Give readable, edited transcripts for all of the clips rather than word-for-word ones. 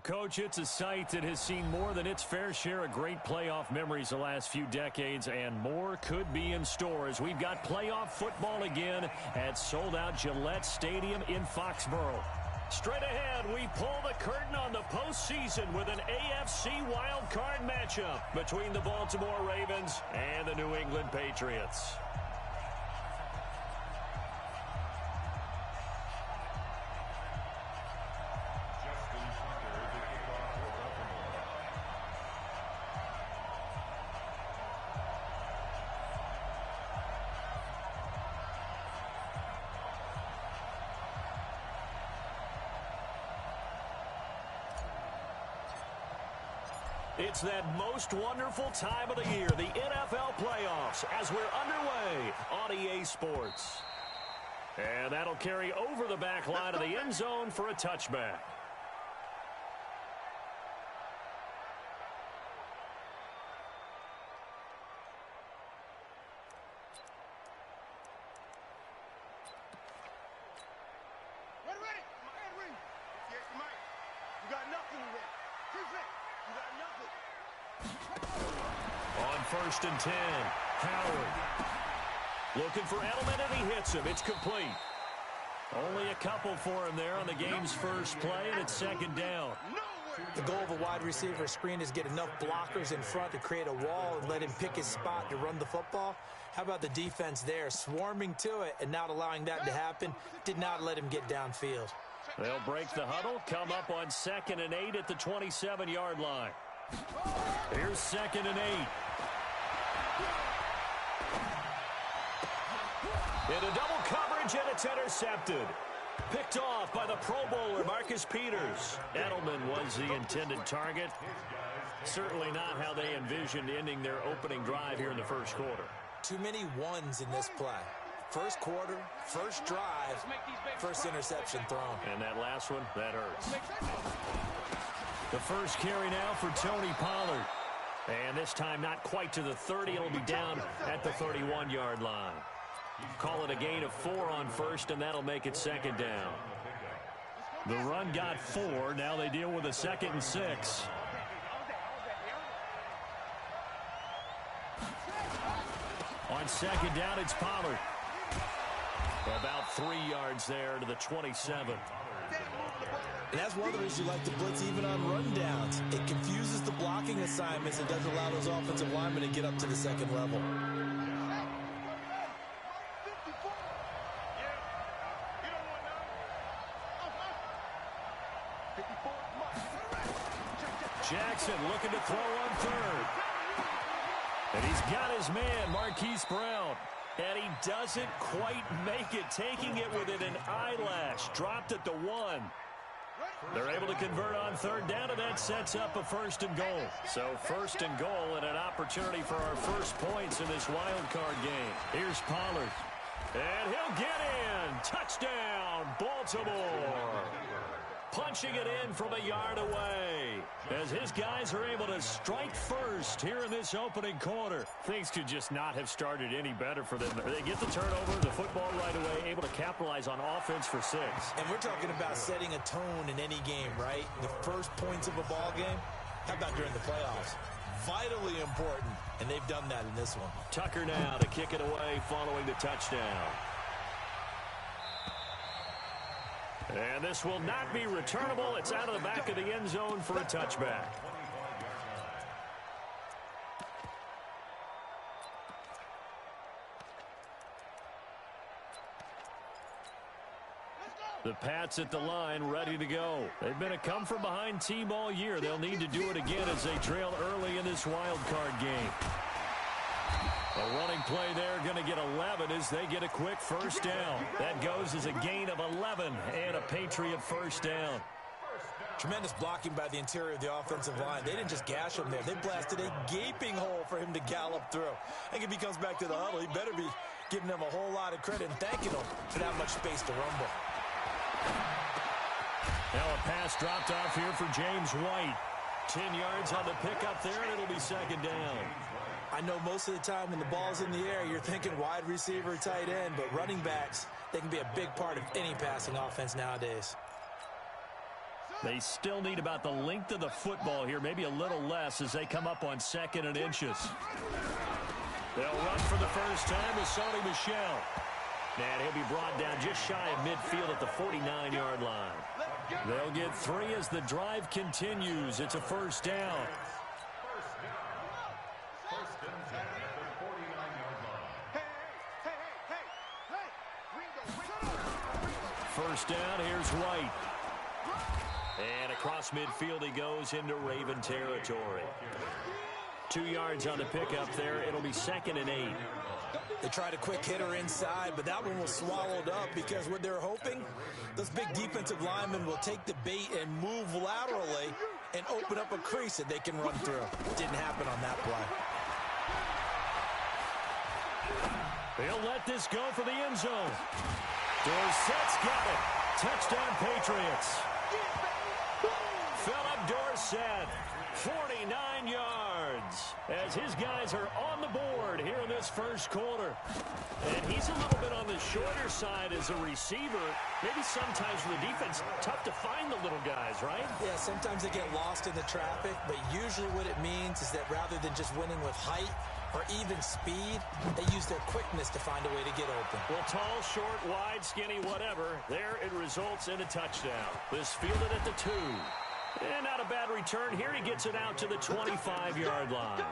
Coach, it's a site that has seen more than its fair share of great playoff memories the last few decades, and more could be in store as we've got playoff football again at sold-out Gillette Stadium in Foxborough. Straight ahead, we pull the curtain on the postseason with an AFC wildcard matchup between the Baltimore Ravens and the New England Patriots. It's that most wonderful time of the year, the NFL playoffs, as we're underway on EA Sports. And that'll carry over the back line of the end zone for a touchback. First and 10. Howard looking for Edelman, and he hits him. It's complete. Only a couple for him there on the game's first play, and it's second down. The goal of a wide receiver screen is get enough blockers in front to create a wall and let him pick his spot to run the football. How about the defense there, swarming to it and not allowing that to happen? Did not let him get downfield. They'll break the huddle, come up on 2nd and 8 at the 27-yard line. Here's 2nd and 8. Into double coverage, and it's intercepted. Picked off by the Pro Bowler, Marcus Peters. Edelman was the intended target. Certainly not how they envisioned ending their opening drive here in the first quarter. Too many ones in this play. First quarter, first drive, first interception thrown. And that last one, that hurts. The first carry now for Tony Pollard. And this time not quite to the 30. It'll be down at the 31-yard line. Call it a gain of 4 on first, and that'll make it second down. The run got 4. Now they deal with a 2nd and 6. On second down, it's Pollard. About 3 yards there to the 27. And that's one of the reasons you like to blitz even on rundowns. It confuses the blocking assignments and doesn't allow those offensive linemen to get up to the second level. Jackson looking to throw on third. And he's got his man, Marquise Brown. And he doesn't quite make it, taking it within an eyelash. Dropped at the 1. They're able to convert on third down, and that sets up a 1st and goal. So 1st and goal and an opportunity for our first points in this wild card game. Here's Pollard. And he'll get in. Touchdown, Baltimore. Punching it in from a yard away as his guys are able to strike first here in this opening quarter. Things could just not have started any better for them. They get the turnover, the football right away, able to capitalize on offense for 6. And we're talking about setting a tone in any game, right? The first points of a ball game. How about during the playoffs? Vitally important, and they've done that in this one. Tucker now to kick it away following the touchdown. And this will not be returnable. It's out of the back of the end zone for a touchback. The Pats at the line, ready to go. They've been a come-from-behind team all year. They'll need to do it again as they trail early in this wild card game. A running play there, going to get 11 as they get a quick first down. That goes as a gain of 11 and a Patriot first down. Tremendous blocking by the interior of the offensive line. They didn't just gash him there. They blasted a gaping hole for him to gallop through. I think if he comes back to the huddle, he better be giving them a whole lot of credit and thanking them for that much space to rumble. Now a pass dropped off here for James White. 10 yards on the pickup there, and it'll be second down. I know most of the time when the ball's in the air, you're thinking wide receiver, tight end, but running backs, they can be a big part of any passing offense nowadays. They still need about the length of the football here, maybe a little less as they come up on 2nd and inches. They'll run for the first time with Sony Michel. And he'll be brought down just shy of midfield at the 49-yard line. They'll get 3 as the drive continues. It's a first down. First down, here's White. And across midfield he goes into Raven territory. 2 yards on the pickup there. It'll be 2nd and 8. They tried a quick hitter inside, but that one was swallowed up because what they're hoping, those big defensive linemen will take the bait and move laterally and open up a crease that they can run through. Didn't happen on that play. They'll let this go for the end zone. Dorsett's got it. Touchdown, Patriots. Philip Dorsett, 49 yards, as his guys are on the board here in this first quarter. And he's a little bit on the shorter side as a receiver. Maybe sometimes for the defense, tough to find the little guys, right? Yeah, sometimes they get lost in the traffic, but usually what it means is that rather than just winning with height or even speed, they use their quickness to find a way to get open. Well, tall, short, wide, skinny, whatever, there it results in a touchdown. This fielded at the 2. And not a bad return here. He gets it out to the 25-yard line.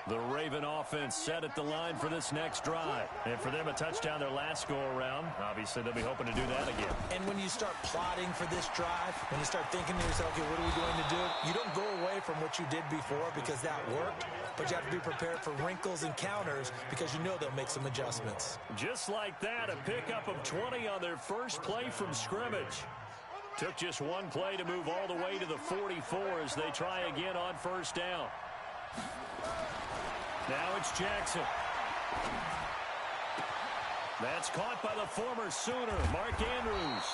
The Raven offense set at the line for this next drive. And for them, a touchdown their last go-around. Obviously, they'll be hoping to do that again. And when you start plotting for this drive, when you start thinking to yourself, okay, what are we going to do? You don't go away from what you did before because that worked, but you have to be prepared for wrinkles and counters because you know they'll make some adjustments. Just like that, a pickup of 20 on their first play from scrimmage. Took just one play to move all the way to the 44 as they try again on first down. Now it's Jackson. That's caught by the former Sooner, Mark Andrews.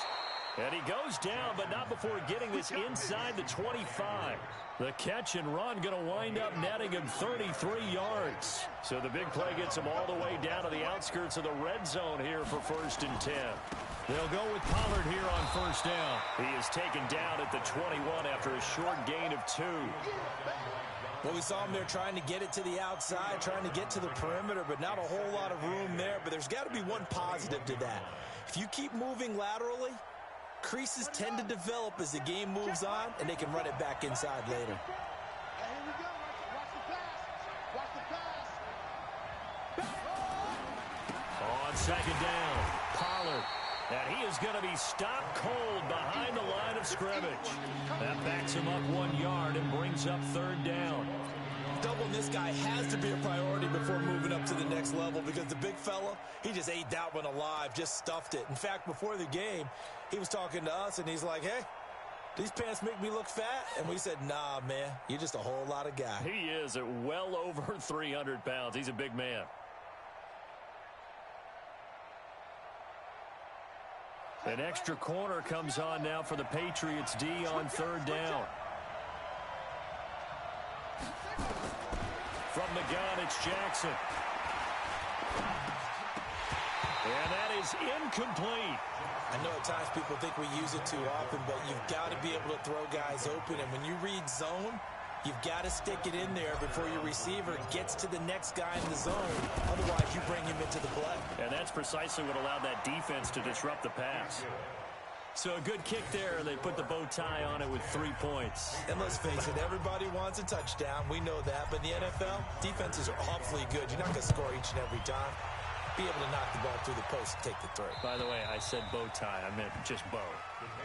And he goes down, but not before getting this inside the 25. The catch and run going to wind up netting him 33 yards. So the big play gets him all the way down to the outskirts of the red zone here for 1st and 10. They'll go with Pollard here on first down. He is taken down at the 21 after a short gain of 2. Well, we saw him there trying to get it to the outside, trying to get to the perimeter, but not a whole lot of room there. But there's got to be one positive to that. If you keep moving laterally, creases tend to develop as the game moves on, and they can run it back inside later. On 2nd down, Pollard. And he is going to be stopped cold behind the line of scrimmage. That backs him up 1 yard and brings up 3rd down. Doubling this guy has to be a priority before moving up to the next level because the big fella, he just ate that one alive, just stuffed it. In fact, before the game, he was talking to us, and he's like, hey, these pants make me look fat? And we said, nah, man, you're just a whole lot of guy. He is at well over 300 pounds. He's a big man. An extra corner comes on now for the Patriots D on 3rd down. From the gun, it's Jackson. And that is incomplete. I know at times people think we use it too often, but you've got to be able to throw guys open. And when you read zone, you've got to stick it in there before your receiver gets to the next guy in the zone. Otherwise, you bring him into the play. And that's precisely what allowed that defense to disrupt the pass. So a good kick there. They put the bow tie on it with 3 points. And let's face it, everybody wants a touchdown. We know that. But in the NFL, defenses are awfully good. You're not going to score each and every time. Be able to knock the ball through the post and take the throw. By the way, I said bow tie. I meant just bow.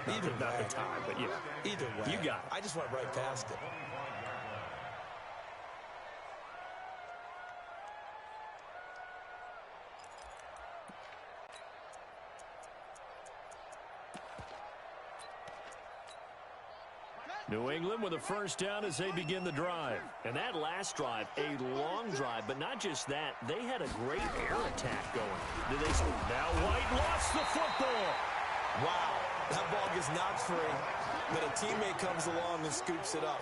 Either way. Not the tie, but yeah. Either way. You got it. I just went right past it. New England with a first down as they begin the drive. And that last drive, a long drive, but not just that. They had a great air attack going. Now White lost the football. Wow, that ball gets knocked free, but a teammate comes along and scoops it up.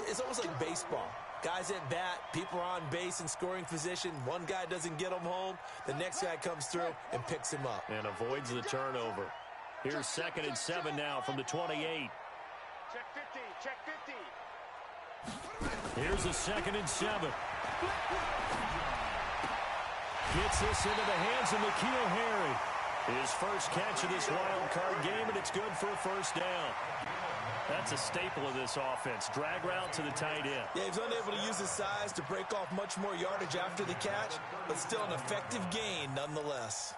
It's almost like baseball. Guys at bat, people are on base in scoring position. One guy doesn't get him home. The next guy comes through and picks him up. And avoids the turnover. Here's 2nd and 7 now from the 28. Check 50, check 50. Here's a 2nd and 7. Gets this into the hands of N'Keal Harry. His first catch of this wild card game, and it's good for a first down. That's a staple of this offense. Drag route to the tight end. Yeah, he's unable to use his size to break off much more yardage after the catch, but still an effective gain nonetheless.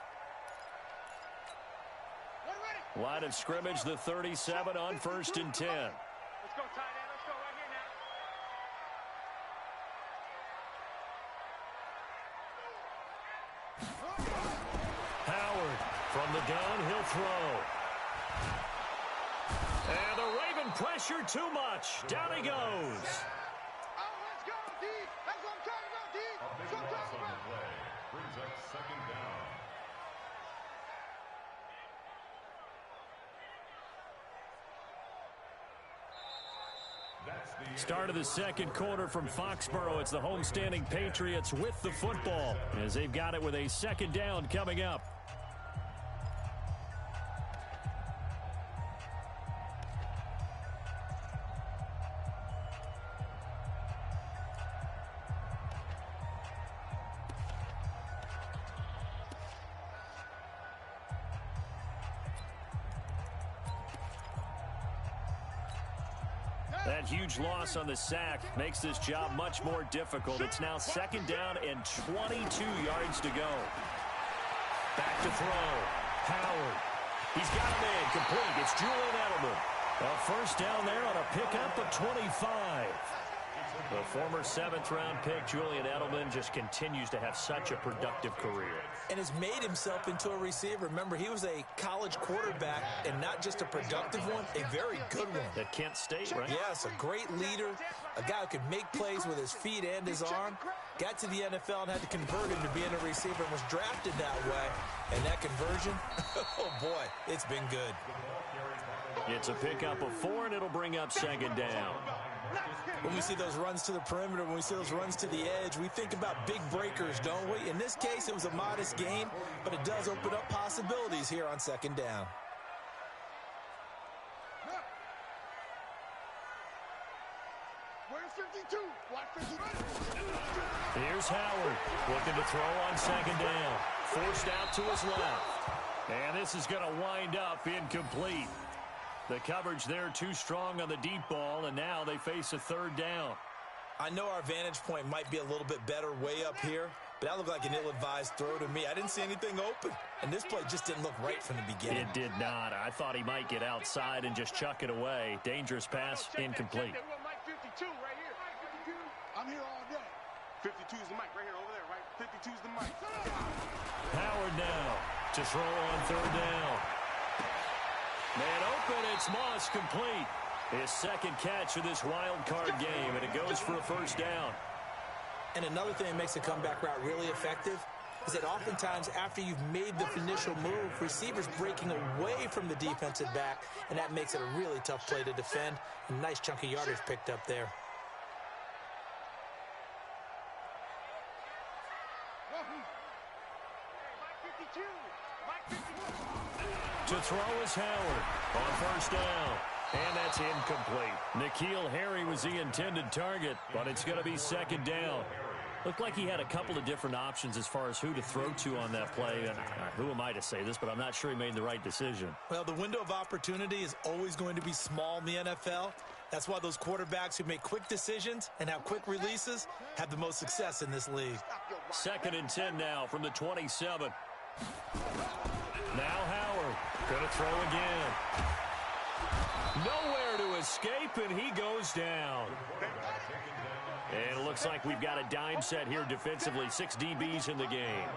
Line of scrimmage, the 37 on 1st and 10. Let's go, tight end. Let's go right here now. Howard from the gun, he'll throw. And the Raven pressure too much. Down he goes. Oh, let's go, D. That's what I'm talking about, D. That's what I'm talking about. Brings up 2nd down. Start of the 2nd quarter from Foxborough. It's the homestanding Patriots with the football as they've got it with a 2nd down coming up. That huge loss on the sack makes this job much more difficult. It's now 2nd down and 22 yards to go. Back to throw. Howard. He's got him in. Complete. It's Julian Edelman. A first down there on a pickup of 25. The former 7th-round pick, Julian Edelman, just continues to have such a productive career. And has made himself into a receiver. Remember, he was a college quarterback, and not just a productive one, a very good one. At Kent State, right? Yes, a great leader, a guy who could make plays with his feet and his arm. Got to the NFL and had to convert him to being a receiver and was drafted that way. And that conversion, oh boy, it's been good. It's a pickup of 4, and it'll bring up 2nd down. When we see those runs to the perimeter, when we see those runs to the edge, we think about big breakers, don't we? In this case, it was a modest gain, but it does open up possibilities here on 2nd down. Where's 52? Watch 52. Here's Howard looking to throw on 2nd down. Forced out to his left. And this is going to wind up incomplete. The coverage there too strong on the deep ball, and now they face a 3rd down. I know our vantage point might be a little bit better way up here, but that looked like an ill-advised throw to me. I didn't see anything open, and this play just didn't look right from the beginning. It did not. I thought he might get outside and just chuck it away. Dangerous pass, incomplete. Check that. Mike 52 right here. 52. I'm here all day. 52 is the mic right here over there, right? 52 is the mic. Howard now to throw on 3rd down. Man open, it's Moss, complete. His 2nd catch of this wild card game, and it goes for a first down. And another thing that makes a comeback route really effective is that oftentimes after you've made the initial move, receivers breaking away from the defensive back, and that makes it a really tough play to defend. A nice chunk of yardage picked up there. To throw is Howard on first down. And that's incomplete. N'Keal Harry was the intended target, but it's going to be 2nd down. Looked like he had a couple of different options as far as who to throw to on that play. And who am I to say this, but I'm not sure he made the right decision. Well, the window of opportunity is always going to be small in the NFL. That's why those quarterbacks who make quick decisions and have quick releases have the most success in this league. 2nd and 10 now from the 27. Now Howard going to throw again. Nowhere to escape, and he goes down. And it looks like we've got a dime set here defensively. 6 DBs in the game.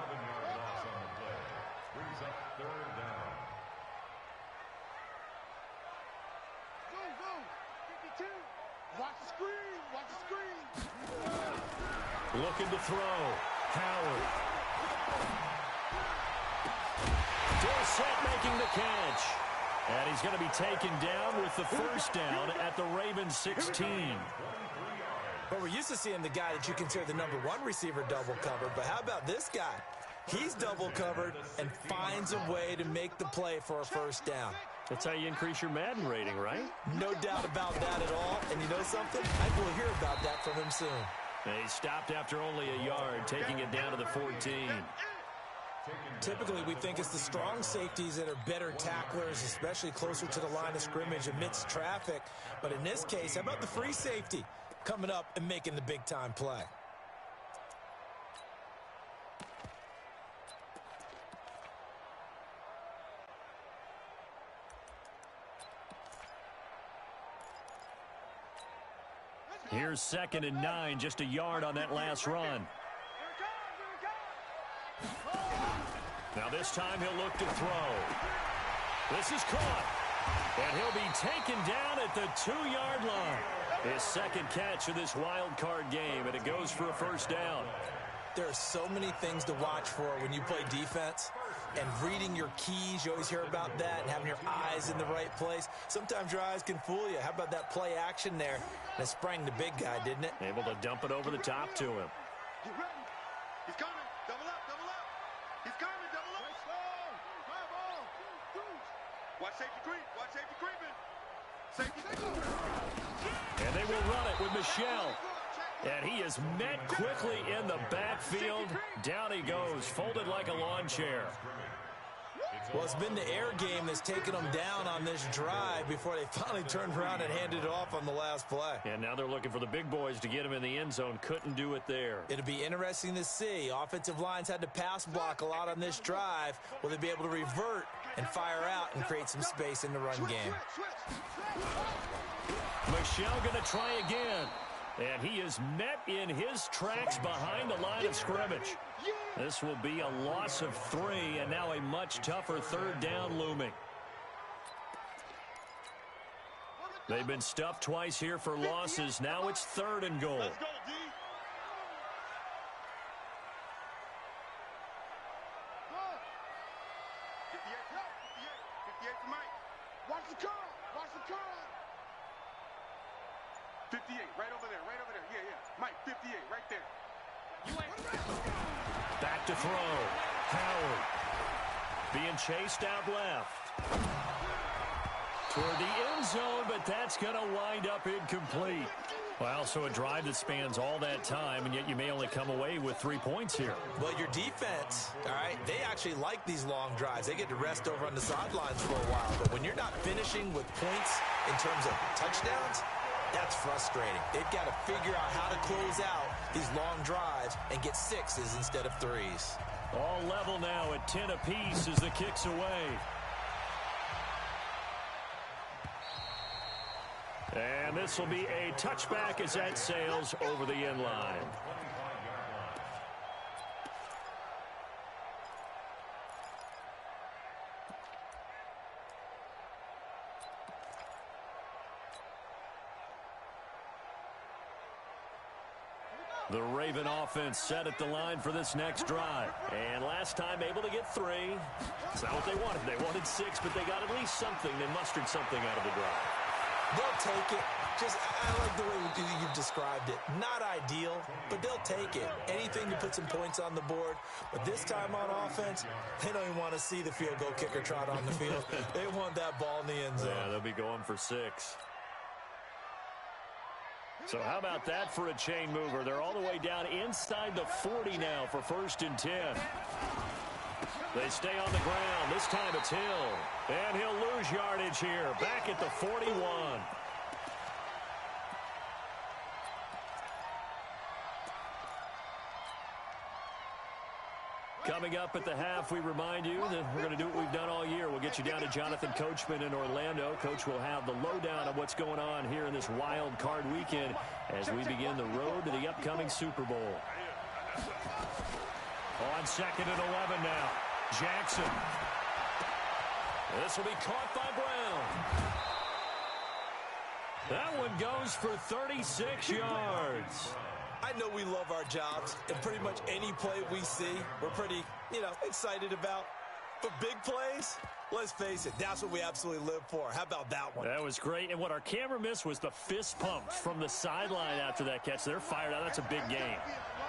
Looking to throw. Howard. Dorsett making the catch. And he's going to be taken down with the first down at the Ravens 16. Well, we're used to seeing the guy that you consider the number one receiver double covered, but how about this guy? He's double covered and finds a way to make the play for a first down. That's how you increase your Madden rating, right? No doubt about that at all. And you know something? I think we'll hear about that from him soon. He stopped after only a yard, taking it down to the 14. Typically, we think it's the strong safeties that are better tacklers, especially closer to the line of scrimmage amidst traffic. But in this case, how about the free safety coming up and making the big-time play? Here's 2nd and 9, just a yard on that last run. Now this time he'll look to throw. This is caught. And he'll be taken down at the 2-yard line. His second catch of this wild card game, and it goes for a first down. There are so many things to watch for when you play defense. And reading your keys, you always hear about that, and having your eyes in the right place. Sometimes your eyes can fool you. How about that play action there? And it sprang the big guy, didn't it? Able to dump it over the top to him. Get ready. He's coming. Double up, double up. He's coming, double up. Watch safety creep. Watch safety creeping. Safety. And they will run it with Michel. And he is met quickly in the backfield. Down he goes, folded like a lawn chair. Well, it's been the air game that's taken them down on this drive before they finally turned around and handed it off on the last play. And now they're looking for the big boys to get him in the end zone. Couldn't do it there. It'll be interesting to see. Offensive lines had to pass block a lot on this drive. Will they be able to revert and fire out and create some space in the run game? Michel going to try again. And he is met in his tracks behind the line of scrimmage. This will be a loss of 3, and now a much tougher 3rd down looming. They've been stuffed twice here for losses. Now it's 3rd and goal. Let's go, D. 58 for Mike. Watch the curl. Watch the curl. 58, right over there, right over there. Yeah, yeah. Mike, 58, right there. Back to throw. Howard being chased out left. Toward the end zone, but that's going to wind up incomplete. Well, so a drive that spans all that time, and yet you may only come away with 3 points here. Well, your defense, all right, they actually like these long drives. They get to rest over on the sidelines for a while. But when you're not finishing with points in terms of touchdowns, that's frustrating. They've got to figure out how to close out these long drives and get 6s instead of 3s. All level now at 10 apiece as the kick's away. And this will be a touchback as that sails over the end line. The Raven offense set at the line for this next drive. And last time able to get 3. It's not what they wanted. They wanted 6, but they got at least something. They mustered something out of the drive. They'll take it. I like the way you've described it. Not ideal, but they'll take it. Anything to put some points on the board. But this time on offense, they don't even want to see the field goal kicker trot on the field. They want that ball in the end zone. Yeah, they'll be going for 6. So how about that for a chain mover? They're all the way down inside the 40 now for 1st and 10. They stay on the ground. This time it's Hill. And he'll lose yardage here. Back at the 41. Coming up at the half, we remind you that we're going to do what we've done all year. We'll get you down to Jonathan Coachman in Orlando. Coach will have the lowdown of what's going on here in this wild card weekend as we begin the road to the upcoming Super Bowl. On 2nd and 11 now. Jackson. This will be caught by Brown. That one goes for 36 yards. I know we love our jobs, and pretty much any play we see, we're pretty, excited about. For big plays, let's face it, that's what we absolutely live for. How about that one? That was great. And what our camera missed was the fist pumps from the sideline after that catch. They're fired out. That's a big game.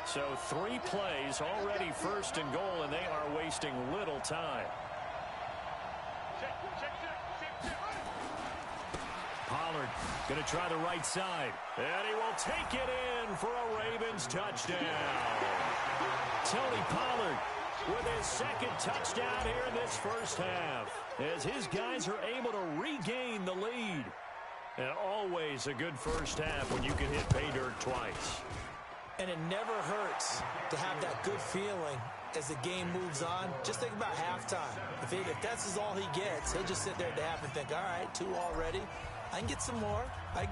So 3 plays, already first and goal, and they are wasting little time. Pollard going to try the right side. And he will take it in for a Ravens touchdown. Tony Pollard with his second touchdown here in this first half, as his guys are able to regain the lead. And always a good first half when you can hit pay dirt twice. And it never hurts to have that good feeling as the game moves on. Just think about halftime. If that's all he gets, he'll just sit there at the half and think, all right, 2 already. I can get some more. And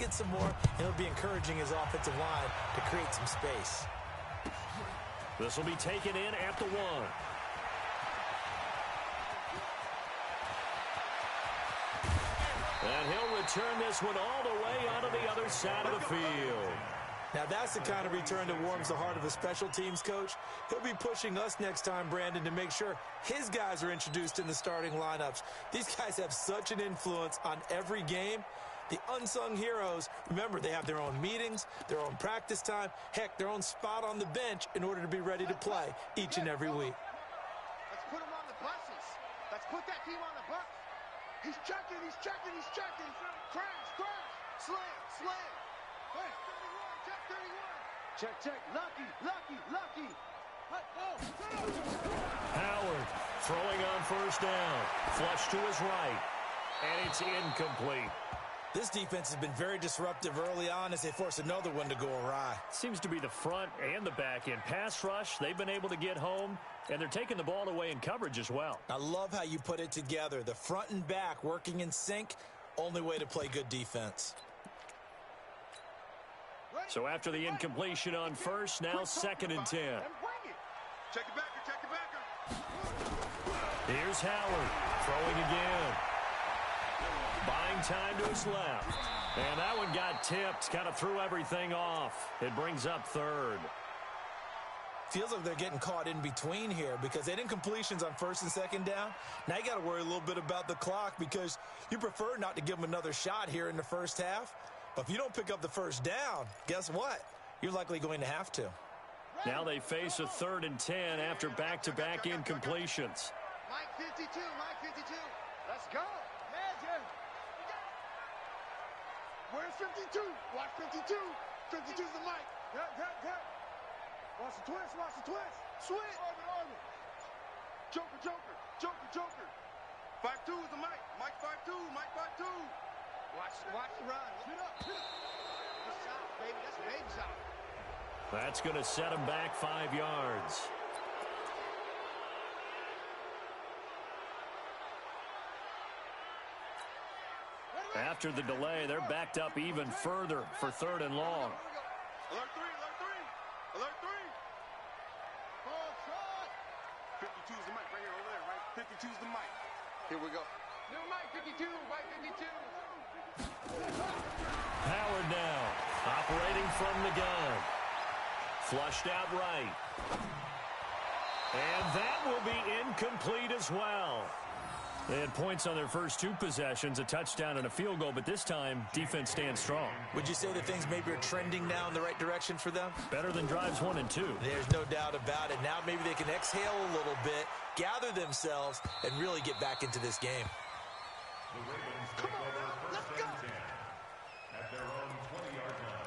it'll be encouraging his offensive line to create some space. This will be taken in at the 1. And he'll return this one all the way onto the other side of the field. Now, that's the kind of return that warms the heart of a special teams coach. He'll be pushing us next time, Brandon, to make sure his guys are introduced in the starting lineups. These guys have such an influence on every game. The unsung heroes, remember, they have their own meetings, their own practice time, heck, their own spot on the bench in order to be ready to play each and every week. Let's put him on the buses. Let's put that team on the bus. He's checking. Crash. Slam. Hey, 31, check. Lucky. Howard throwing on first down. Flush to his right. And it's incomplete. This defense has been very disruptive early on as they force another one to go awry. Seems to be the front and the back end. Pass rush, they've been able to get home, and they're taking the ball away in coverage as well. I love how you put it together. The front and back working in sync, only way to play good defense. So after the incompletion on first, now 2nd and 10. Check the backer. Here's Howard throwing again. Buying time to his left. And that one got tipped, kind of threw everything off. It brings up 3rd. Feels like they're getting caught in between here because they did incompletions on 1st and 2nd down. Now you got to worry a little bit about the clock because you prefer not to give them another shot here in the first half. But if you don't pick up the first down, guess what? You're likely going to have to. Now they face a 3rd and 10 after back-to-back incompletions. Mike 52. Let's go. Imagine. Where's 52? Watch 52. 52's the mic. Get. Watch the twist. Switch. Orbit. Joker. 5-2 is the mic. Mike 5-2. Watch the run. Get up. That's south, baby. That's big south. That's going to set him back 5 yards. After the delay, they're backed up even further for 3rd and long. Alert 3. Ball shot. 52's the mic right here, over there, right? 52's the mic. Here we go. New mic 52, mic 52. Howard now, operating from the gun. Flushed out right. And that will be incomplete as well. They had points on their first 2 possessions, a touchdown and a field goal, but this time, defense stands strong. Would you say that things maybe are trending now in the right direction for them? Better than drives 1 and 2. There's no doubt about it. Now maybe they can exhale a little bit, gather themselves, and really get back into this game. The Ravens take over 1st and 10 at their own 20-yard line.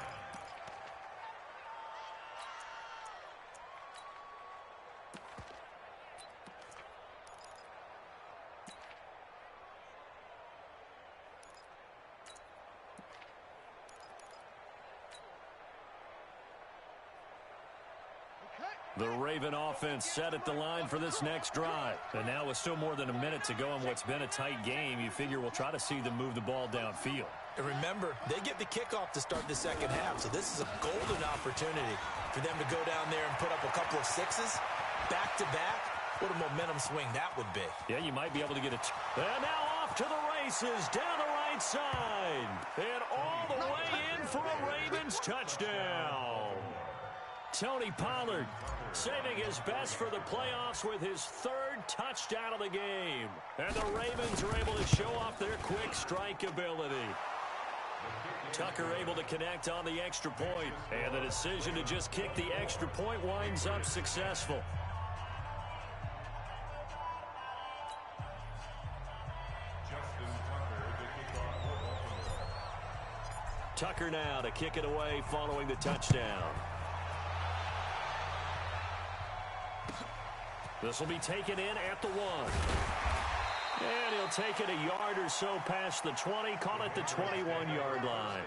The Raven offense set at the line for this next drive. And now with still more than a minute to go in what's been a tight game, you figure we'll try to see them move the ball downfield. And remember, they get the kickoff to start the second half, so this is a golden opportunity for them to go down there and put up a couple of 6s back-to-back. What a momentum swing that would be. Yeah, you might be able to get it. And now off to the races down the right side. And all the way in for a Ravens touchdown. Tony Pollard saving his best for the playoffs with his third touchdown of the game. And the Ravens are able to show off their quick strike ability. Tucker able to connect on the extra point. And the decision to just kick the extra point winds up successful. Tucker now to kick it away following the touchdown. This will be taken in at the 1. And he'll take it a yard or so past the 20, call it the 21-yard line.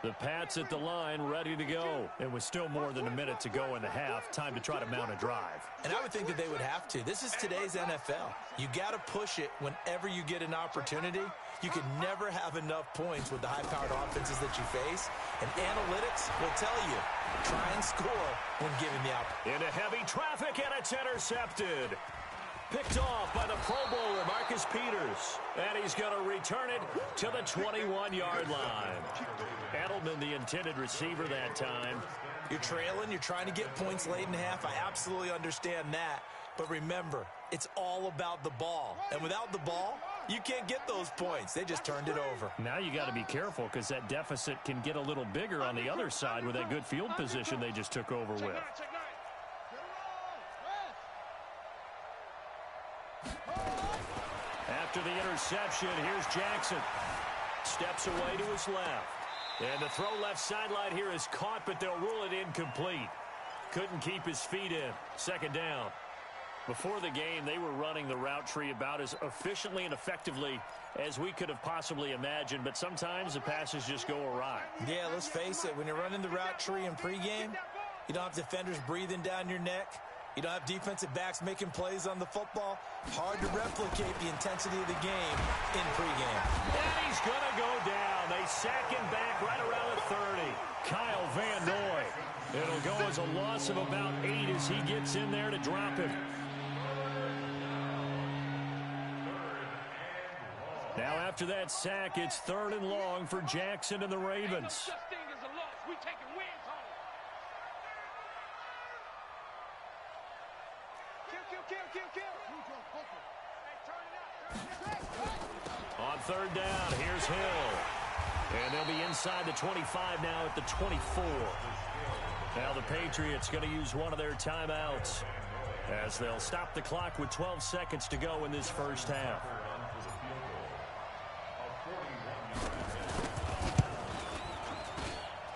The Pats at the line, ready to go. It was still more than a minute to go in the half. Time to try to mount a drive. And I would think that they would have to. This is today's NFL. You got to push it whenever you get an opportunity. You can never have enough points with the high-powered offenses that you face. And analytics will tell you, try and score when given the opportunity. Into heavy traffic, and it's intercepted. Picked off by the Pro Bowler, Marcus Peters. And he's going to return it to the 21-yard line. Edelman, the intended receiver that time. You're trailing. You're trying to get points late in half. I absolutely understand that. But remember, it's all about the ball. And without the ball, you can't get those points. They just turned it over. Now you got to be careful because that deficit can get a little bigger on the other side with that good field position they just took over with. After the interception, here's Jackson. Steps away to his left. And the throw left sideline here is caught, but they'll rule it incomplete. Couldn't keep his feet in. Second down. Before the game, they were running the route tree about as efficiently and effectively as we could have possibly imagined, but sometimes the passes just go awry. Yeah, let's face it. When you're running the route tree in pregame, you don't have defenders breathing down your neck. You don't have defensive backs making plays on the football. Hard to replicate the intensity of the game in pregame. And he's going to go down. They sack him back right around the 30. Kyle Van Noy. It'll go as a loss of about 8 as he gets in there to drop him. Now after that sack, it's 3rd and long for Jackson and the Ravens. On 3rd down, here's Hill. And they'll be inside the 25 now at the 24. Now the Patriots going to use one of their timeouts as they'll stop the clock with 12 seconds to go in this first half.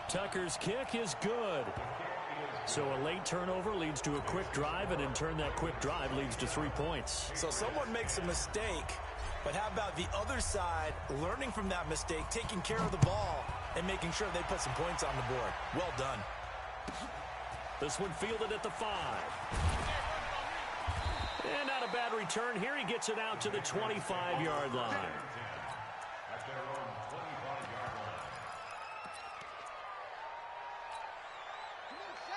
Tucker's kick is good. So a late turnover leads to a quick drive, and in turn that quick drive leads to 3 points. So someone makes a mistake, but how about the other side learning from that mistake, taking care of the ball, and making sure they put some points on the board? Well done. This one fielded at the 5. And not a bad return here. He gets it out to the 25-yard line.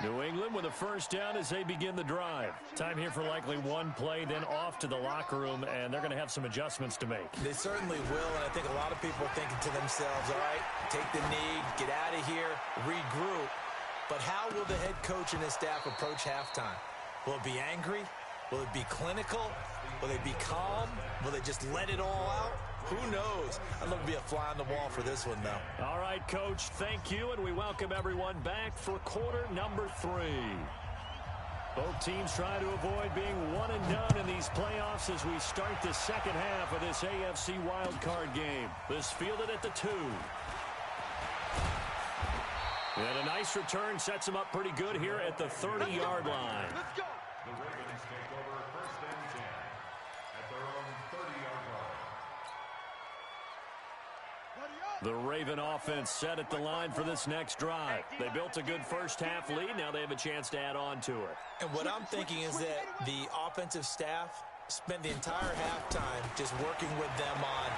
New England with a first down as they begin the drive. Time here for likely one play, then off to the locker room, and they're going to have some adjustments to make. They certainly will, and I think a lot of people are thinking to themselves, all right, take the knee, get out of here, regroup. But how will the head coach and his staff approach halftime? Will it be angry? Will it be clinical? Will they be calm? Will they just let it all out? Who knows? I'd love to be a fly on the wall for this one, though. All right, Coach, thank you, and we welcome everyone back for quarter number 3. Both teams try to avoid being one and done in these playoffs as we start the second half of this AFC wildcard game. This fielded at the 2. And a nice return sets them up pretty good here at the 30-yard line. Let's go. The Ravens take over 1st and 10 at their own 30-yard line. The Raven offense set at the line for this next drive. They built a good first half lead. Now they have a chance to add on to it. And what I'm thinking is that the offensive staff spent the entire halftime just working with them on,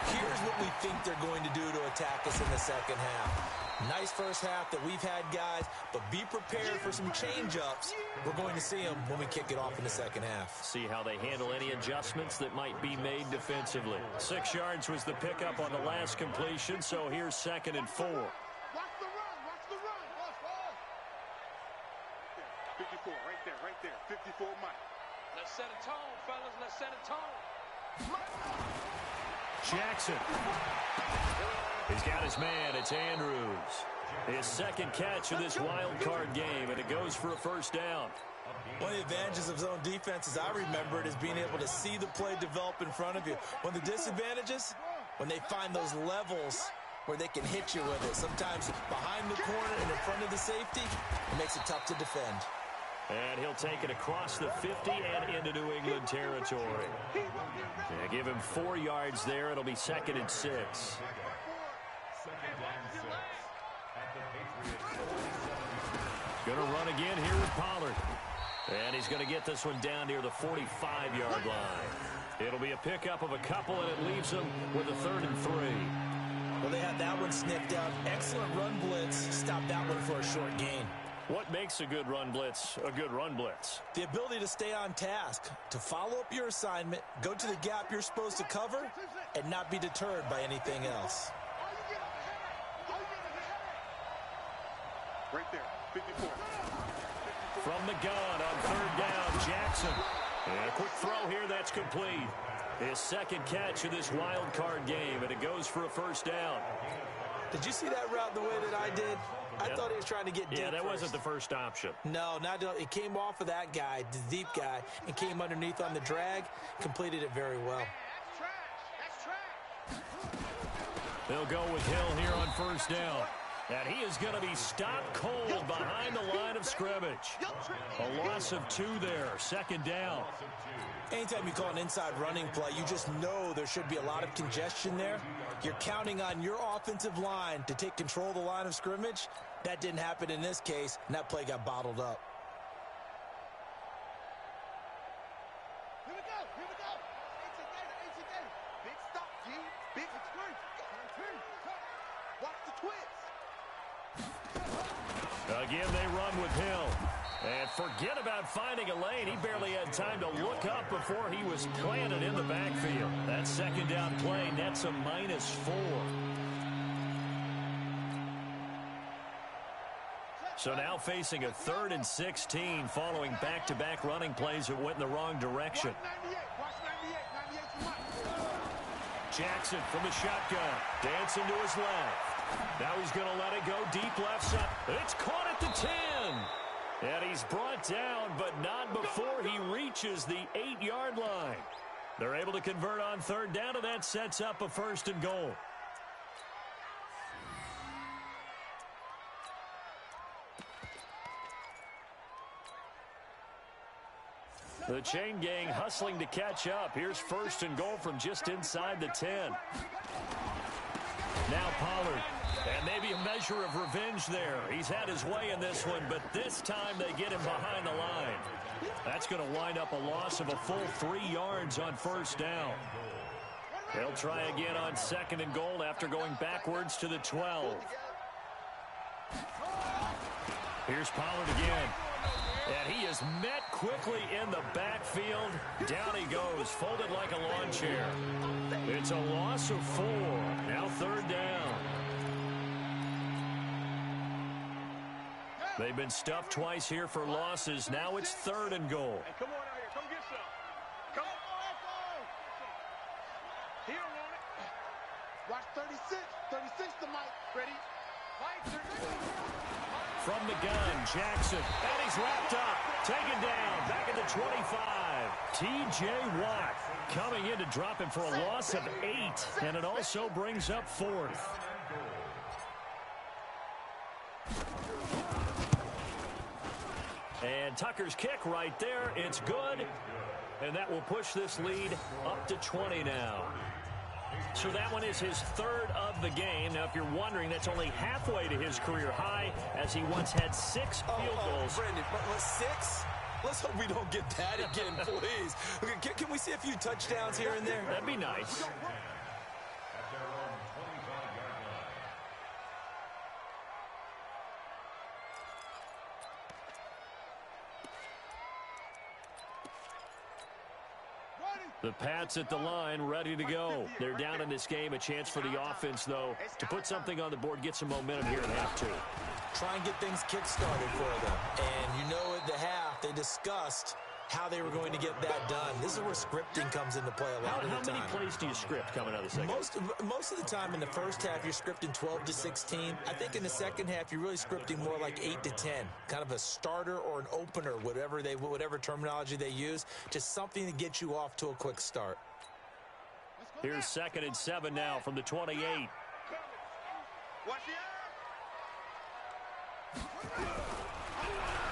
here's what we think they're going to do to attack us in the second half. Nice first half that we've had, guys, but be prepared for some change-ups. We're going to see them when we kick it off in the second half. See how they handle any adjustments that might be made defensively. 6 yards was the pickup on the last completion, so here's 2nd and 4. Watch the run. Watch the run. 54, right there. 54, Mike. Let's set a tone, fellas. Let's set a tone. Jackson. He's got his man. It's Andrews. His 2nd catch of this wild card game, and it goes for a first down. One of the advantages of zone defense, as I remember it, is being able to see the play develop in front of you. One of the disadvantages, when they find those levels where they can hit you with it. Sometimes behind the corner and in front of the safety, it makes it tough to defend. And he'll take it across the 50 and into New England territory. Yeah, give him 4 yards there. It'll be 2nd and 6. Going to run again here with Pollard. And he's going to get this one down near the 45-yard line. It'll be a pickup of a couple, and it leaves them with a 3rd and 3. Well, they had that one sniffed out. Excellent run blitz. Stopped that one for a short gain. What makes a good run blitz a good run blitz? The ability to stay on task, to follow up your assignment, go to the gap you're supposed to cover, and not be deterred by anything else. Right there, 54. From the gun on 3rd down, Jackson. And a quick throw here, that's complete. His 2nd catch of this wild card game, and it goes for a first down. Did you see that route the way that I did? I thought he was trying to get deep. Yeah, that first. wasn't the first option. No, it came off of that guy, the deep guy, and came underneath on the drag, completed it very well. That's trash. They'll go with Hill here on 1st down. And he is going to be stopped cold behind the line of scrimmage. A loss of 2 there, 2nd down. Anytime you call an inside running play, you just know there should be a lot of congestion there. You're counting on your offensive line to take control of the line of scrimmage. That didn't happen in this case, and that play got bottled up. Here we go. Big stop, G. Big twist. Watch the twist. Again, they run with Hill. And forget about finding a lane. He barely had time to look up before he was planted in the backfield. That 2nd down play nets a -4. So now facing a 3rd and 16 following back-to-back running plays that went in the wrong direction. Watch 98 for Mike. Jackson from the shotgun. Dancing to his left. Now he's going to let it go deep left side. It's caught at the 10. And he's brought down, but not before he reaches the 8-yard line. They're able to convert on 3rd down, and that sets up a 1st and goal. The chain gang hustling to catch up. Here's 1st and goal from just inside the 10. Now Pollard. And maybe a measure of revenge there. He's had his way in this one, but this time they get him behind the line. That's going to wind up a loss of a full 3 yards on 1st down. They'll try again on 2nd and goal after going backwards to the 12. Here's Pollard again. And he is met quickly in the backfield. Down he goes, folded like a lawn chair. It's a loss of 4. Now 3rd down. They've been stuffed twice here for losses. Now it's 3rd and goal. Hey, come on out here. Come get some. Come on. He don't want it. Watch 36. 36 to Mike. Ready? Mike, 36. From the gun, Jackson. And he's wrapped up. Taken down. Back at the 25. T.J. Watt coming in to drop him for a loss of 8. And it also brings up 4th. And Tucker's kick right there. It's good. And that will push this lead up to 20 now. So that one is his 3rd of the game. Now, if you're wondering, that's only halfway to his career high, as he once had 6 field goals. Brandon, but 6? Let's hope we don't get that again, please. Okay, can we see a few touchdowns here and there? That'd be nice. At their own 25-yard line. The Pats at the line, ready to go. They're down in this game. A chance for the offense, though, to put something on the board, get some momentum here in half two. Try and get things kick-started for them. And you know at the half, they discussed how they were going to get that done. This is where scripting comes into play a lot of the time. How many plays do you script coming out of the second? Most of the time in the first half, you're scripting 12 to 16. I think in the second half, you're really scripting more like 8 to 10. Kind of a starter or an opener, whatever terminology they use. Just something to get you off to a quick start. Here's 2nd and 7 now from the 28. Watch the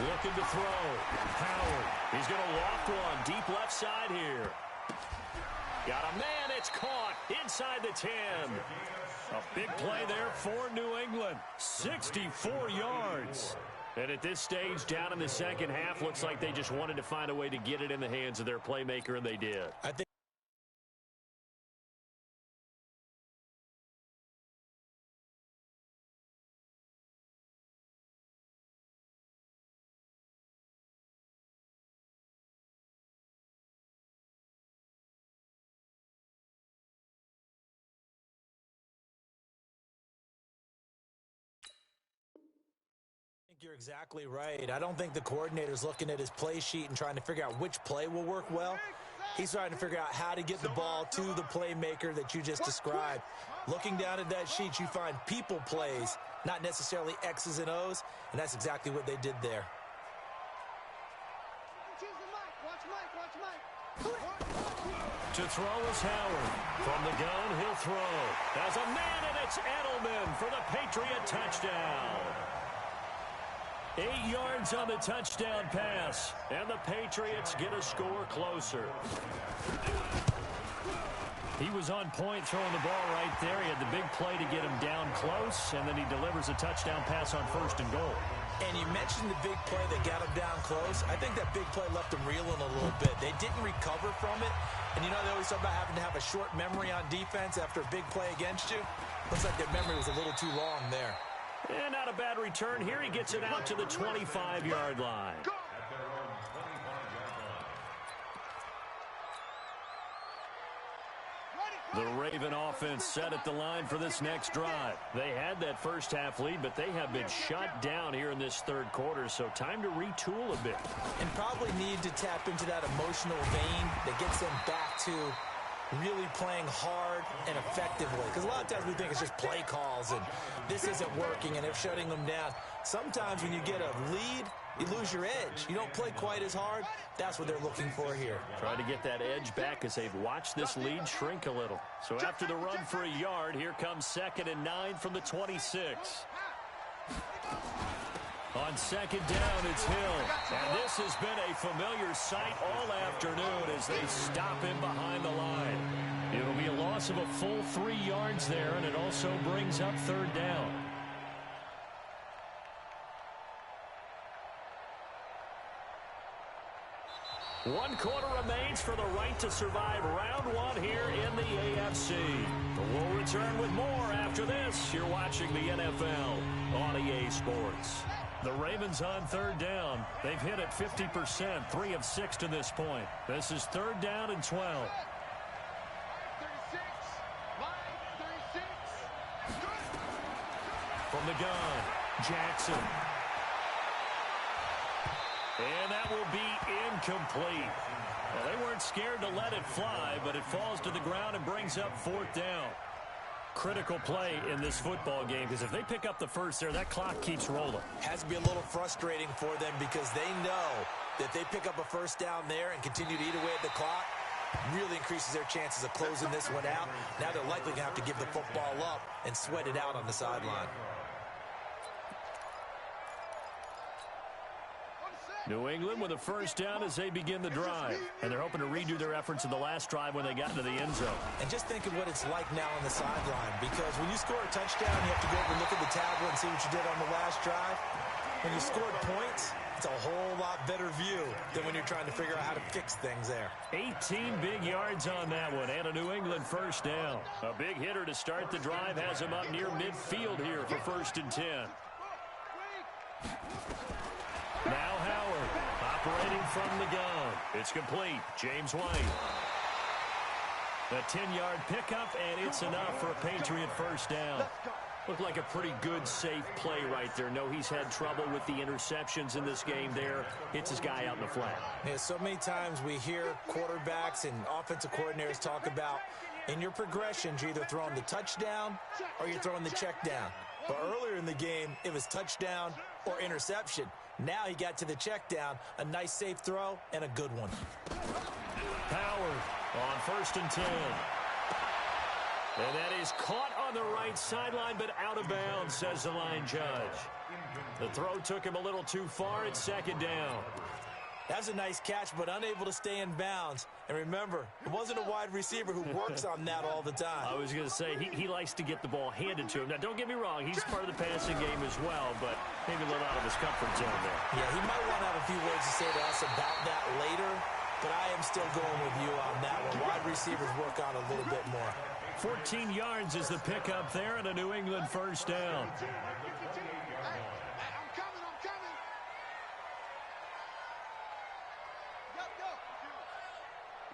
Looking to throw. Howard. He's going to loft one. Deep left side here. Got a man. It's caught inside the 10. A big play there for New England. 64 yards. And at this stage, down in the second half, looks like they just wanted to find a way to get it in the hands of their playmaker, and they did. I think you're exactly right. I don't think the coordinator's looking at his play sheet and trying to figure out which play will work well. He's trying to figure out how to get the ball to the playmaker that you just described. Looking down at that sheet, you find people plays, not necessarily X's and O's, and that's exactly what they did there. To throw is Howard. From the gun, he'll throw. As a man, and it's Edelman for the Patriot touchdown. 8 yards on the touchdown pass, and the Patriots get a score closer. He was on point throwing the ball right there. He had the big play to get him down close, and then he delivers a touchdown pass on 1st and goal. And you mentioned the big play that got him down close. I think that big play left him reeling a little bit. They didn't recover from it. And you know they always talk about having to have a short memory on defense after a big play against you. Looks like their memory was a little too long there. And not a bad return here. He gets it out to the 25-yard line. At their own 25-yard line. The Raven offense set at the line for this next drive. They had that first half lead, but they have been shut down here in this third quarter, so time to retool a bit. And probably need to tap into that emotional vein that gets them back to really playing hard and effectively. Because a lot of times we think it's just play calls and this isn't working and they're shutting them down. Sometimes when you get a lead, you lose your edge. You don't play quite as hard. That's what they're looking for here. Try to get that edge back as they've watched this lead shrink a little. So after the run for a yard, here comes 2nd and 9 from the 26. On 2nd down, it's Hill. And this has been a familiar sight all afternoon as they stop him behind the line. It'll be a loss of a full 3 yards there, and it also brings up 3rd down. One quarter remains for the right to survive round one here in the AFC. We'll return with more after this. You're watching the NFL on EA Sports. The Ravens on 3rd down. They've hit it 50%, 3 of 6 to this point. This is 3rd down and 12. 36, line 36. From the gun, Jackson. And that will be incomplete. Well, they weren't scared to let it fly, but it falls to the ground and brings up 4th down. Critical play in this football game, because if they pick up the first there, that clock keeps rolling. Has to be a little frustrating for them because they know that they pick up a first down there and continue to eat away at the clock, really increases their chances of closing this one out. Now they're likely going to have to give the football up and sweat it out on the sideline. On set. New England with a first down as they begin the drive. And they're hoping to redo their efforts in the last drive when they got into the end zone. And just think of what it's like now on the sideline, because when you score a touchdown, you have to go over and look at the tablet and see what you did on the last drive. When you scored points, it's a whole lot better view than when you're trying to figure out how to fix things there. 18 big yards on that one, and a New England first down. A big hitter to start the drive has him up near midfield here for 1st and 10. Now Howard, operating from the gun. It's complete. James White. A 10-yard pickup, and it's enough for a Patriot first down. Looked like a pretty good, safe play right there. No, he's had trouble with the interceptions in this game there. Hits his guy out in the flat. Yeah, so many times we hear quarterbacks and offensive coordinators talk about, in your progressions, you're either throwing the touchdown or you're throwing the check down. But earlier in the game, it was touchdown or interception. Now he got to the check down, a nice safe throw, and a good one. Howard on 1st and 10. And that is caught on the right sideline, but out of bounds, says the line judge. The throw took him a little too far. It's 2nd down. That's a nice catch, but unable to stay in bounds. And remember, it wasn't a wide receiver who works on that all the time. I was going to say, he likes to get the ball handed to him. Now, don't get me wrong, he's part of the passing game as well, but maybe a little out of his comfort zone there. Yeah, he might want to have a few words to say to us about that later, but I am still going with you on that one. Wide receivers work on a little bit more. 14 yards is the pickup there, and a New England first down.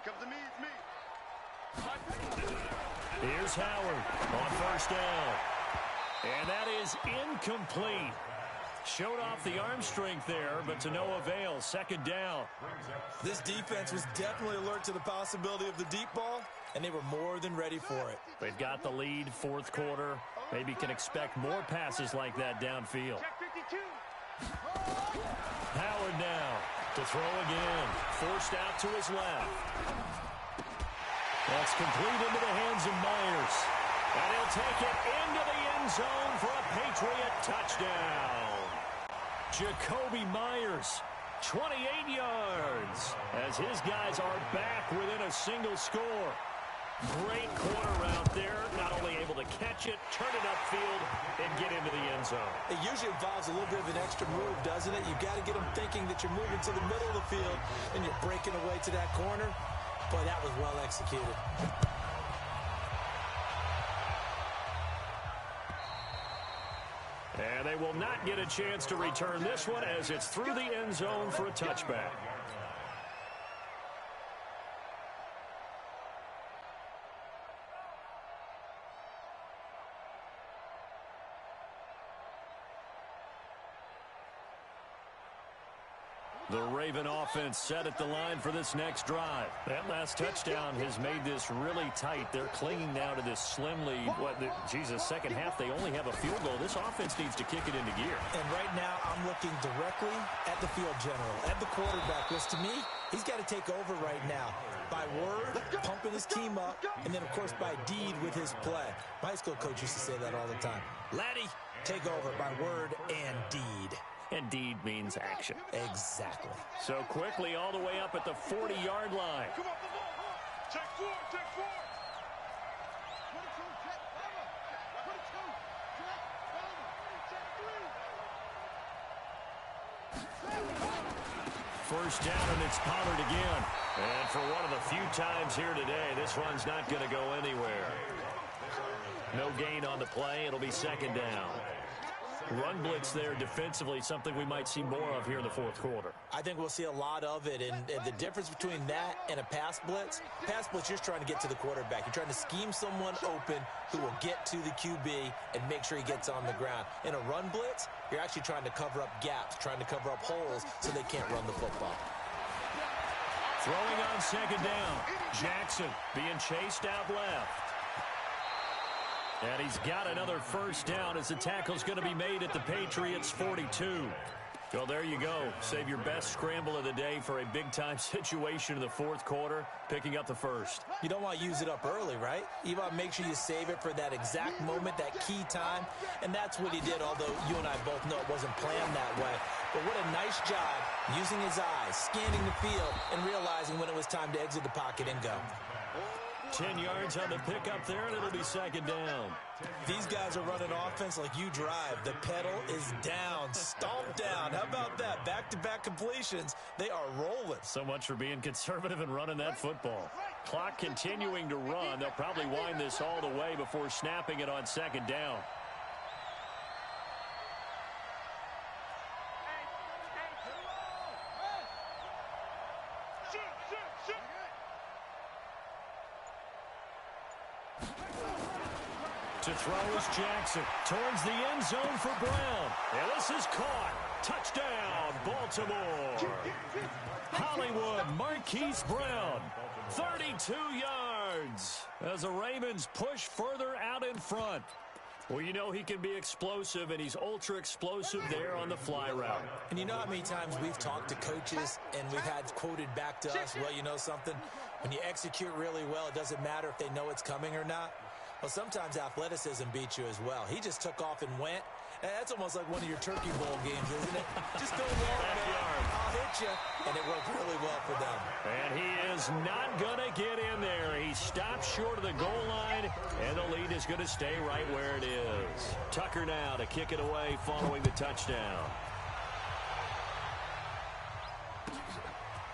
Come to me, it's me. Here's Howard on 1st down. And that is incomplete. Showed off the arm strength there, but to no avail. 2nd down. This defense was definitely alert to the possibility of the deep ball, and they were more than ready for it. They've got the lead, 4th quarter. Maybe can expect more passes like that downfield. Howard now to throw again. Forced out to his left. That's complete into the hands of Myers. And he'll take it into the end zone for a Patriot touchdown. Jacoby Myers, 28 yards, as his guys are back within a single score. Great corner route there, not only able to catch it, turn it upfield, and get into the end zone. It usually involves a little bit of an extra move, doesn't it? You've got to get them thinking that you're moving to the middle of the field, and you're breaking away to that corner. Boy, that was well executed. And they will not get a chance to return this one as it's through the end zone for a touchback. The Raven offense set at the line for this next drive. That last touchdown has made this really tight. They're clinging now to this slim lead. Second half, they only have a field goal. This offense needs to kick it into gear. And right now, I'm looking directly at the field general, at the quarterback, which to me, he's got to take over right now. By word, pumping his team up, and then, of course, by deed with his play. My high school coach used to say that all the time. Laddie, take over by word and deed. And deed means action. Exactly. So quickly all the way up at the 40-yard line. Come on, come on. Check 4, check 4. First down, and it's Pollard again. And for one of the few times here today, this one's not going to go anywhere. No gain on the play. It'll be 2nd down. Run blitz there defensively, something we might see more of here in the 4th quarter. I think we'll see a lot of it, and the difference between that and a pass blitz, you're just trying to get to the quarterback. You're trying to scheme someone open who will get to the QB and make sure he gets on the ground. In a run blitz, you're actually trying to cover up gaps, trying to cover up holes so they can't run the football. Throwing on 2nd down. Jackson being chased out left. And he's got another first down as the tackle's going to be made at the Patriots' 42. Well, there you go. Save your best scramble of the day for a big-time situation in the 4th quarter, picking up the first. You don't want to use it up early, right? You want to make sure you save it for that exact moment, that key time. And that's what he did, although you and I both know it wasn't planned that way. But what a nice job using his eyes, scanning the field, and realizing when it was time to exit the pocket and go. 10 yards on the pickup there, and it'll be second down. These guys are running offense like you drive. The pedal is down, stomped down. How about that? Back-to-back completions. They are rolling. So much for being conservative and running that football. Clock continuing to run. They'll probably wind this all the way before snapping it on second down. To throw is Jackson towards the end zone for Brown. And this is caught. Touchdown, Baltimore. Hollywood, Marquise Brown, 32 yards as the Ravens push further out in front. Well, you know he can be explosive, and he's ultra-explosive there on the fly route. And you know how many times we've talked to coaches and we've had quoted back to us, well, you know something? When you execute really well, it doesn't matter if they know it's coming or not. Well, sometimes athleticism beats you as well. He just took off and went. That's almost like one of your Turkey Bowl games, isn't it? Just go long, man. I'll hit you. And it worked really well for them. And he is not going to get in there. He stops short of the goal line, and the lead is going to stay right where it is. Tucker now to kick it away following the touchdown.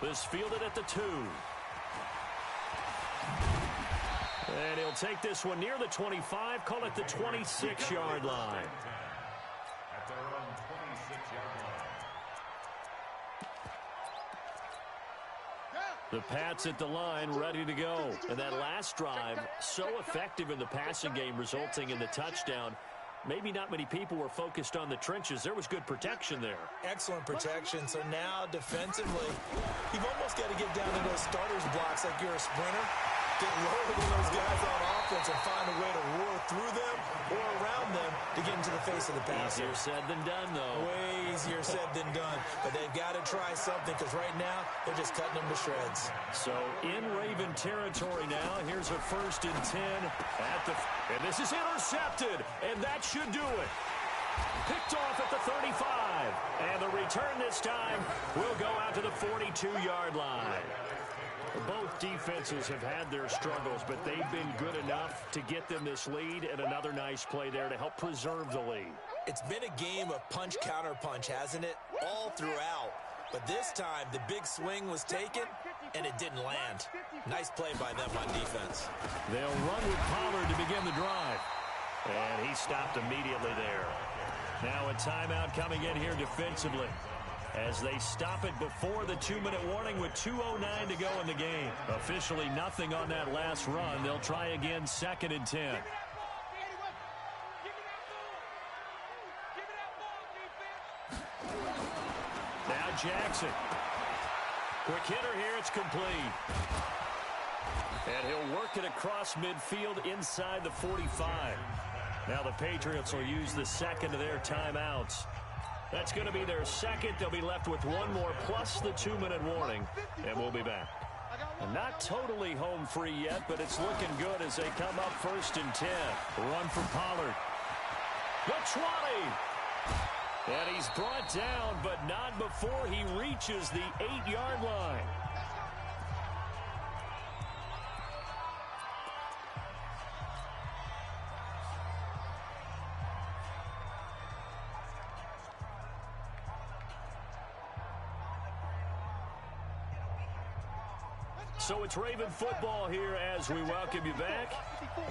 This fielded at the 2. And he'll take this one near the 25, call it the 26-yard line. At their own 26-yard line. The Pats at the line, ready to go. And that last drive, so effective in the passing game, resulting in the touchdown. Maybe not many people were focused on the trenches. There was good protection there. Excellent protection. So now defensively, you've almost got to get down to those starters blocks like you're a sprinter. Get lower than those guys on offense and find a way to roar through them or around them to get into the face of the passer. Easier said than done, though. Way easier said than done. But they've got to try something because right now they're just cutting them to shreds. So in Raven territory now, here's a 1st and 10 at the... And this is intercepted, and that should do it. Picked off at the 35. And the return this time will go out to the 42-yard line. Both defenses have had their struggles, but they've been good enough to get them this lead, and another nice play there to help preserve the lead. It's been a game of punch-counter-punch, hasn't it? All throughout. But this time, the big swing was taken, and it didn't land. Nice play by them on defense. They'll run with Pollard to begin the drive. And he stopped immediately there. Now a timeout coming in here defensively, as they stop it before the 2-minute warning with 2:09 to go in the game. Officially nothing on that last run. They'll try again, 2nd and 10. Now Jackson. Quick hitter here, it's complete. And he'll work it across midfield inside the 45. Now the Patriots will use the second of their timeouts. That's going to be their second. They'll be left with one more plus the 2-minute warning, and we'll be back. And not totally home free yet, but it's looking good as they come up 1st and 10. Run for Pollard. The 20. And he's brought down, but not before he reaches the 8-yard line. So it's Raven football here as we welcome you back.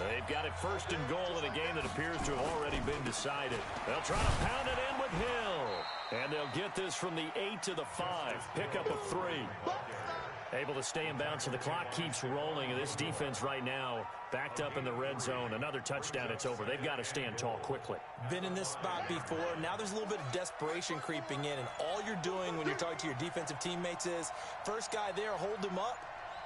They've got it 1st and goal in a game that appears to have already been decided. They'll try to pound it in with Hill. And they'll get this from the 8 to the 5. Pickup of 3. Able to stay in bounds, so the clock keeps rolling. And this defense right now backed up in the red zone. Another touchdown, it's over. They've got to stand tall quickly. Been in this spot before. Now there's a little bit of desperation creeping in. And all you're doing when you're talking to your defensive teammates is, first guy there, hold him up.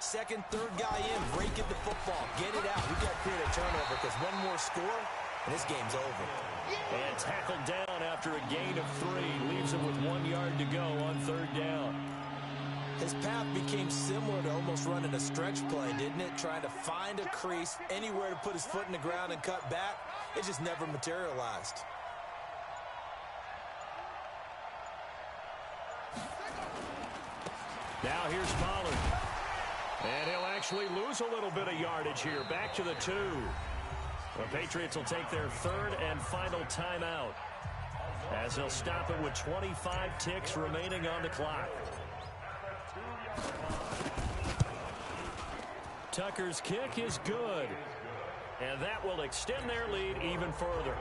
Second, third guy in, break it the football. Get it out. We've got to create a turnover because one more score, and this game's over. And tackled down after a gain of 3. Leaves him with 1 yard to go on 3rd down. His path became similar to almost running a stretch play, didn't it? Trying to find a crease, anywhere to put his foot in the ground and cut back. It just never materialized. Now here's Pollard. And he'll actually lose a little bit of yardage here. Back to the 2. The Patriots will take their third and final timeout, as they'll stop it with 25 ticks remaining on the clock. Tucker's kick is good, and that will extend their lead even further.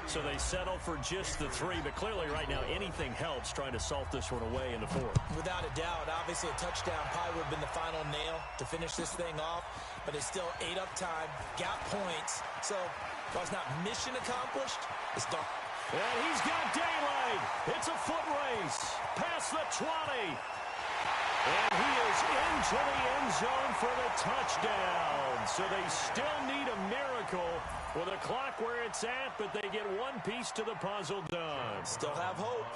So they settle for just the 3, but clearly right now anything helps trying to salt this one away in the 4th. Without a doubt, obviously a touchdown probably would have been the final nail to finish this thing off, but it's still 8 up time, got points. So while it's not mission accomplished, it's done. And he's got daylight. It's a foot race past the 20. And he is into the end zone for the touchdown. So they still need a miracle with a clock where it's at, but they get one piece to the puzzle done. Still have hope.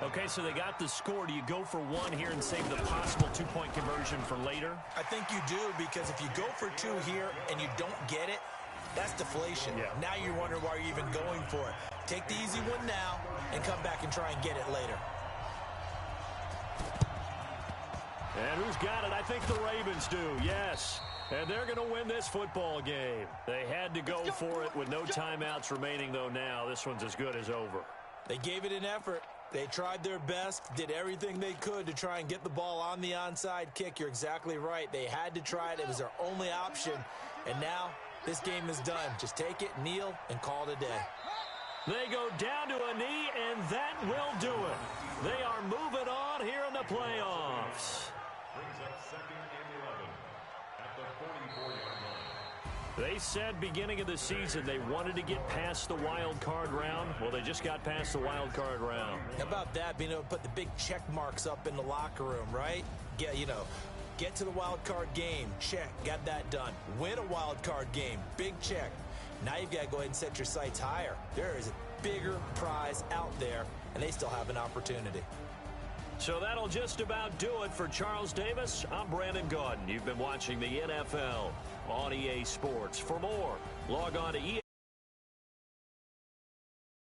Okay, so they got the score. Do you go for 1 here and save the possible 2-point conversion for later? I think you do, because if you go for 2 here and you don't get it, that's deflation. Yeah. Now you're wondering why you're even going for it. Take the easy one now and come back and try and get it later. And who's got it? I think the Ravens do, yes. And they're going to win this football game. They had to go for it with no timeouts remaining, though, now. This one's as good as over. They gave it an effort. They tried their best, did everything they could to try and get the ball on the onside kick. You're exactly right. They had to try it. It was their only option. And now this game is done. Just take it, kneel, and call it a day. They go down to a knee, and that will do it. They are moving on here in the playoffs. Brings up 2nd and 11 at the 44-yard line. They said beginning of the season they wanted to get past the wild card round. Well, they just got past the wild card round. How about that, being able to put the big check marks up in the locker room, right? Get to the wild card game, check, got that done. Win a wild card game, big check. Now you've got to go ahead and set your sights higher. There is a bigger prize out there, and they still have an opportunity. So that'll just about do it for Charles Davis. I'm Brandon Gaudin. You've been watching the NFL on EA Sports. For more, log on to EA.